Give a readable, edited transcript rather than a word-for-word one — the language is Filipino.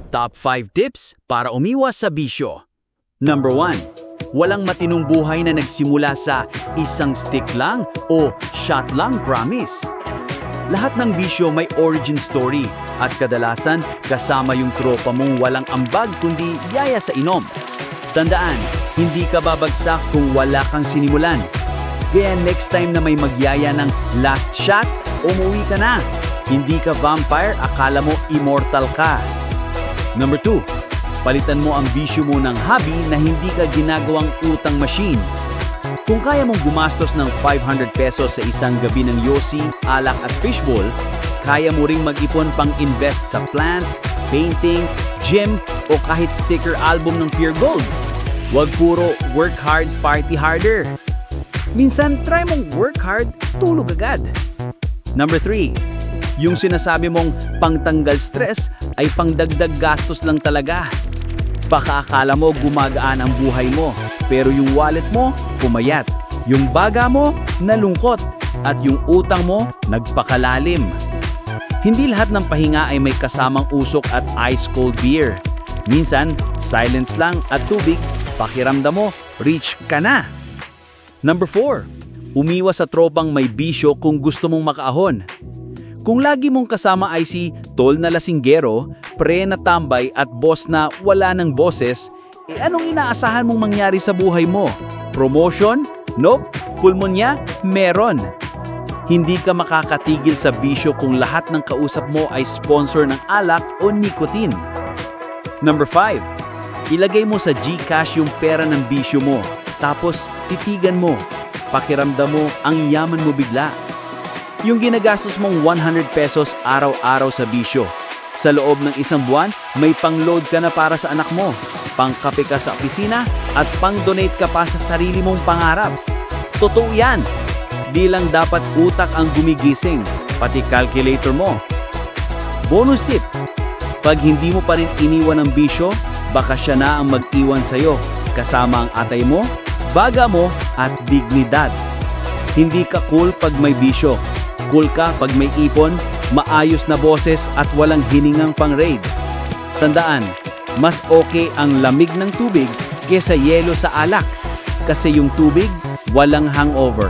Top 5 tips para umiwas sa bisyo. Number 1. Walang matinong buhay na nagsimula sa isang stick lang o shot lang promise. Lahat ng bisyo may origin story at kadalasan kasama yung tropa mong walang ambag kundi yaya sa inom. Tandaan, hindi ka babagsak kung wala kang sinimulan. Kaya next time na may magyaya ng last shot, umuwi ka na. Hindi ka vampire, akala mo immortal ka. Number 2. Palitan mo ang bisyo mo ng hobby na hindi ka ginagawang utang machine. Kung kaya mong gumastos ng 500 pesos sa isang gabi ng yosi, alak at fishbowl, kaya mo ring mag-ipon pang-invest sa plants, painting, gym o kahit sticker album ng Pure Gold. Huwag puro work hard, party harder. Minsan, try mong work hard, tulog agad. Number 3. Yung sinasabi mong pangtanggal stress ay pangdagdag gastos lang talaga. Baka akala mo gumagaan ang buhay mo, pero yung wallet mo, pumayat. Yung baga mo, nalungkot. At yung utang mo, nagpakalalim. Hindi lahat ng pahinga ay may kasamang usok at ice-cold beer. Minsan, silence lang at tubig, pakiramdam mo, rich ka na. Number 4. Umiwas sa tropang may bisyo kung gusto mong makaahon. Kung lagi mong kasama ay si tol na lasinggero, pre na tambay at boss na wala ng boses, anong inaasahan mong mangyari sa buhay mo? Promotion? Nope. Pulmonya? Meron. Hindi ka makakatigil sa bisyo kung lahat ng kausap mo ay sponsor ng alak o nicotine. Number 5. Ilagay mo sa GCash yung pera ng bisyo mo, tapos titigan mo. Pakiramdam mo ang yaman mo bigla. Yung ginagastos mong 100 pesos araw-araw sa bisyo. Sa loob ng isang buwan, may pang-load ka na para sa anak mo, pang-kape ka sa opisina, at pang-donate ka pa sa sarili mong pangarap. Totoo yan! Di lang dapat utak ang gumigising, pati calculator mo. Bonus tip! Pag hindi mo pa rin iniwan ang bisyo, baka siya na ang mag-iwan sa'yo, kasama ang atay mo, baga mo, at dignidad. Hindi ka cool pag may bisyo. Cool ka pag may ipon, maayos na boses at walang hiningang pang-raid. Tandaan, mas okay ang lamig ng tubig kesa yelo sa alak. Kasi yung tubig, walang hangover.